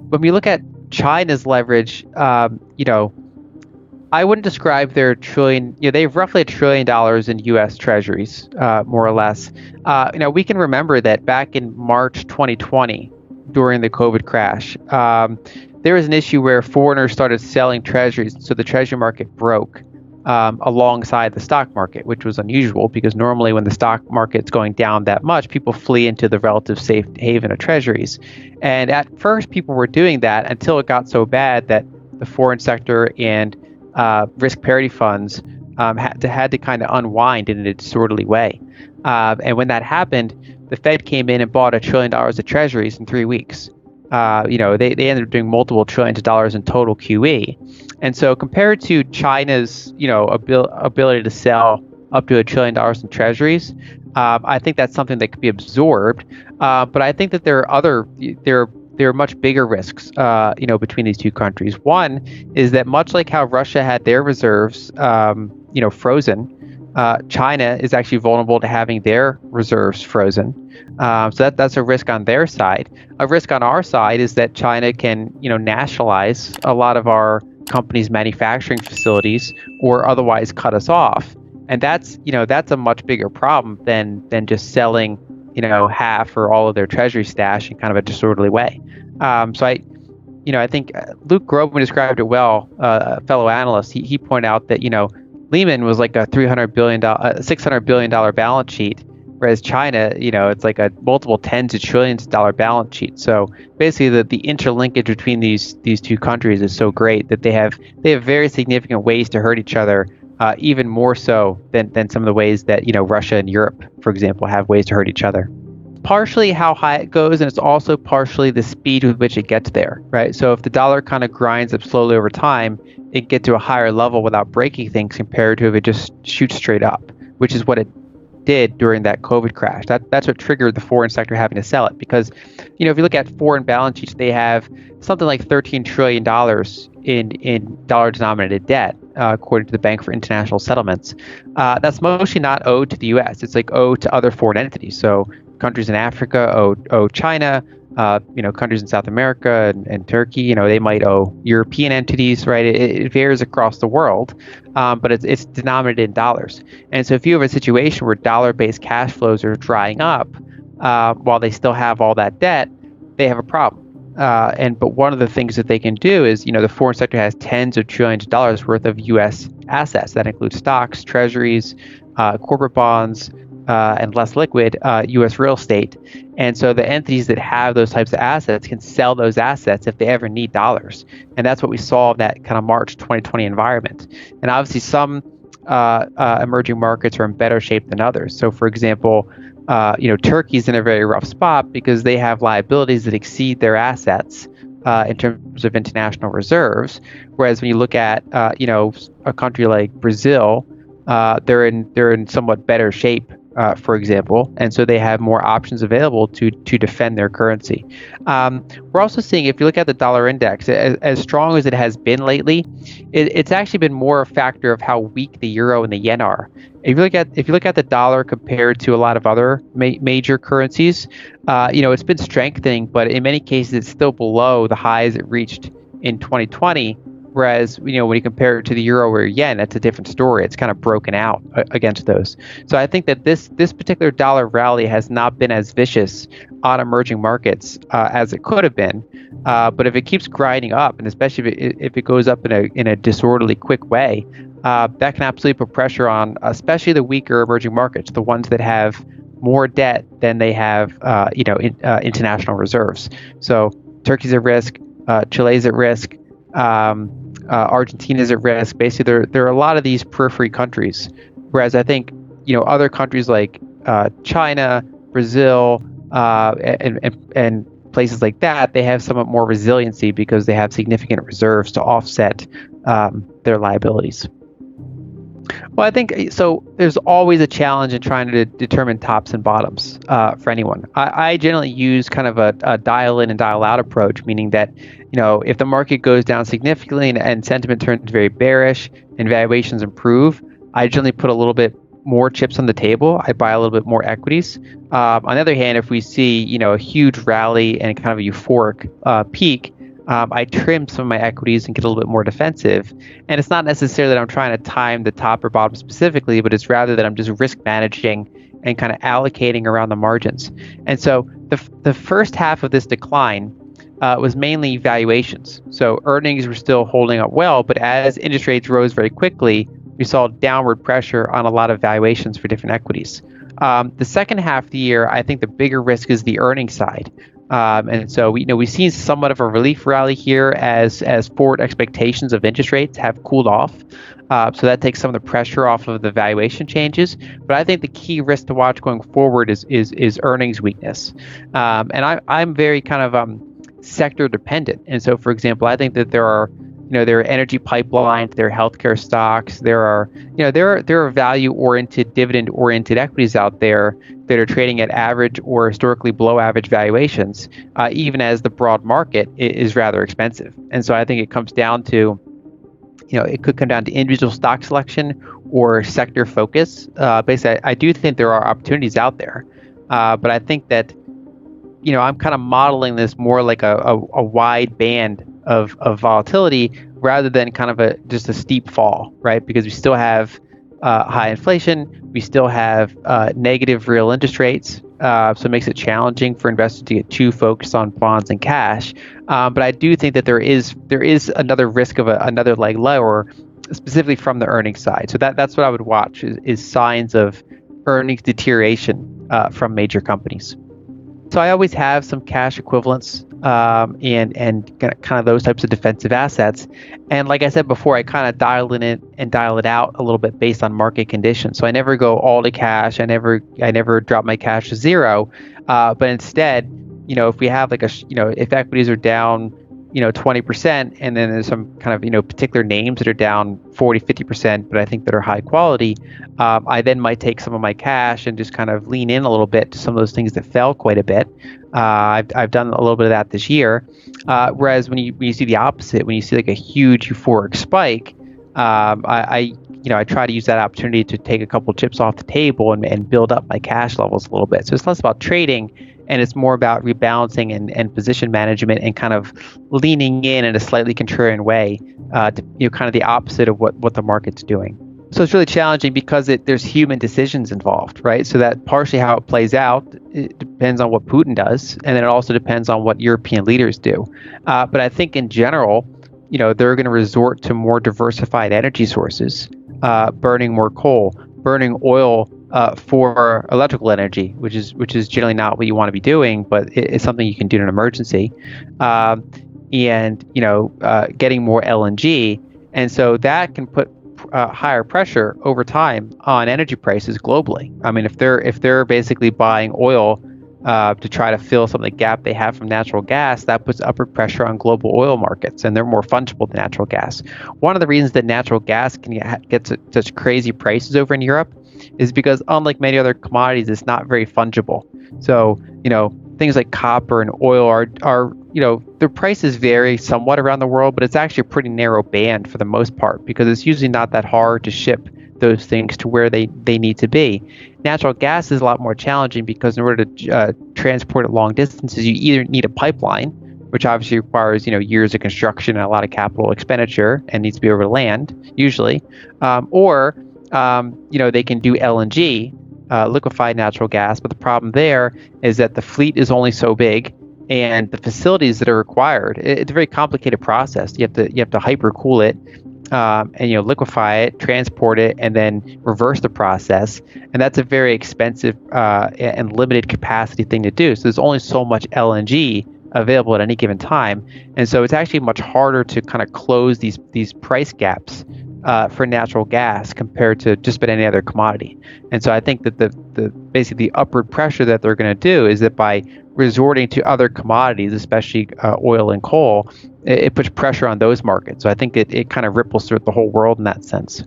when we look at China's leverage, I wouldn't describe their trillion. They have roughly $1 trillion in U.S. Treasuries, more or less. We can remember that back in March 2020, during the COVID crash, there was an issue where foreigners started selling treasuries, so the treasury market broke alongside the stock market, which was unusual because normally when the stock market's going down that much, people flee into the relative safe haven of treasuries. And at first, people were doing that until it got so bad that the foreign sector and risk parity funds had to kind of unwind in a disorderly way. And when that happened, the Fed came in and bought $1 trillion of treasuries in 3 weeks. They ended up doing multiple trillions of dollars in total QE. And so compared to China's, ability to sell up to $1 trillion in treasuries, I think that's something that could be absorbed. But I think that there are much bigger risks, between these two countries. One is that much like how Russia had their reserves, frozen, China is actually vulnerable to having their reserves frozen. So that's a risk on their side. A risk on our side is that China can, nationalize a lot of our companies' manufacturing facilities or otherwise cut us off. And that's a much bigger problem than just selling, half or all of their treasury stash in kind of a disorderly way. So I think Luke Groban described it well, a fellow analyst. He pointed out that, Lehman was like a $600 billion balance sheet, whereas China, it's like a multiple tens of trillions of dollar balance sheet. So basically, the interlinkage between these two countries is so great that they have very significant ways to hurt each other, even more so than some of the ways that Russia and Europe, for example, have ways to hurt each other. Partially how high it goes, and it's also partially the speed with which it gets there, right? So if the dollar kind of grinds up slowly over time, it get to a higher level without breaking things compared to if it just shoots straight up, which is what it did during that COVID crash. That's what triggered the foreign sector having to sell it, because if you look at foreign balance sheets, they have something like $13 trillion in dollar denominated debt, according to the Bank for International Settlements. That's mostly not owed to the U.S. It's like owed to other foreign entities. So countries in Africa owe China, countries in South America and Turkey, they might owe European entities, right? It varies across the world, but it's denominated in dollars. And so if you have a situation where dollar-based cash flows are drying up while they still have all that debt, they have a problem. But one of the things that they can do is, the foreign sector has tens of trillions of dollars worth of U.S. assets. That includes stocks, treasuries, corporate bonds, and less liquid U.S. real estate. And so the entities that have those types of assets can sell those assets if they ever need dollars. And that's what we saw in that kind of March 2020 environment. And obviously some emerging markets are in better shape than others. So for example, Turkey's in a very rough spot because they have liabilities that exceed their assets in terms of international reserves. Whereas when you look at, a country like Brazil, they're in somewhat better shape, for example, and so they have more options available to defend their currency. We're also seeing, if you look at the dollar index, as strong as it has been lately, it's actually been more a factor of how weak the euro and the yen are. If you look at the dollar compared to a lot of other major currencies, it's been strengthening, but in many cases it's still below the highs it reached in 2020. Whereas, when you compare it to the euro or yen, that's a different story. It's kind of broken out against those. So I think that this particular dollar rally has not been as vicious on emerging markets as it could have been. But if it keeps grinding up, and especially if it goes up in a disorderly, quick way, that can absolutely put pressure on, especially the weaker emerging markets, the ones that have more debt than they have, international reserves. So Turkey's at risk, Chile's at risk. Argentina's at risk. Basically, there are a lot of these periphery countries, whereas I think other countries like China, Brazil, and places like that, they have somewhat more resiliency because they have significant reserves to offset their liabilities. Well, I think so. There's always a challenge in trying to determine tops and bottoms for anyone. I generally use kind of a dial in and dial out approach, meaning that if the market goes down significantly and sentiment turns very bearish and valuations improve, I generally put a little bit more chips on the table. I buy a little bit more equities. On the other hand, if we see a huge rally and kind of a euphoric peak, I trim some of my equities and get a little bit more defensive. And it's not necessarily that I'm trying to time the top or bottom specifically, but it's rather that I'm just risk managing and kind of allocating around the margins. And so the first half of this decline was mainly valuations. So earnings were still holding up well, but as interest rates rose very quickly, we saw downward pressure on a lot of valuations for different equities. The second half of the year, I think the bigger risk is the earnings side. And so we've seen somewhat of a relief rally here as forward expectations of interest rates have cooled off. So that takes some of the pressure off of the valuation changes. But I think the key risk to watch going forward is earnings weakness. And I'm very kind of sector dependent. And so, for example, I think that there are energy pipelines, there are healthcare stocks, there are value-oriented, dividend-oriented equities out there that are trading at average or historically below average valuations, even as the broad market is rather expensive. And so I think it comes down to, it could come down to individual stock selection or sector focus. Basically, I do think there are opportunities out there, but I think that I'm kind of modeling this more like a wide band of volatility rather than kind of just a steep fall, right? Because we still have high inflation, we still have negative real interest rates, so it makes it challenging for investors to get too focused on bonds and cash. But I do think that there is another risk of another leg lower, specifically from the earnings side. So that's what I would watch is signs of earnings deterioration from major companies. So I always have some cash equivalents and kind of those types of defensive assets. And like I said before, I kind of dial in it and dial it out a little bit based on market conditions. So I never go all to cash. I never drop my cash to zero. But instead, if we have if equities are down 20%, and then there's some kind of particular names that are down 40-50%, but I think that are high quality, I then might take some of my cash and just kind of lean in a little bit to some of those things that fell quite a bit. I've done a little bit of that this year, whereas when you see the opposite, when you see like a huge euphoric spike, I try to use that opportunity to take a couple chips off the table and build up my cash levels a little bit. So it's less about trading, and it's more about rebalancing and position management and kind of leaning in a slightly contrarian way to kind of the opposite of what the market's doing. So it's really challenging because there's human decisions involved, right? So that partially how it plays out, it depends on what Putin does, and then it also depends on what European leaders do. But I think in general, they're going to resort to more diversified energy sources, burning more coal, burning oil for electrical energy, which is generally not what you want to be doing, but it's something you can do in an emergency, and getting more LNG, and so that can put higher pressure over time on energy prices globally. I mean, if they're basically buying oil to try to fill some of the gap they have from natural gas, that puts upward pressure on global oil markets, and they're more fungible than natural gas. One of the reasons that natural gas can get such crazy prices over in Europe is because, unlike many other commodities, it's not very fungible. So, things like copper and oil are their prices vary somewhat around the world, but it's actually a pretty narrow band for the most part, because it's usually not that hard to ship those things to where they need to be. Natural gas is a lot more challenging because in order to transport it long distances, you either need a pipeline, which obviously requires years of construction and a lot of capital expenditure and needs to be over land usually, or they can do LNG, liquefied natural gas. But the problem there is that the fleet is only so big, and the facilities that are required, it's a very complicated process. You have to hypercool it, and liquefy it, transport it, and then reverse the process. And that's a very expensive and limited capacity thing to do. So there's only so much LNG available at any given time, and so it's actually much harder to kind of close these price gaps for natural gas compared to just about any other commodity. And so I think that the basically the upward pressure that they're going to do is that by resorting to other commodities, especially oil and coal, it puts pressure on those markets. So I think it kind of ripples through the whole world in that sense.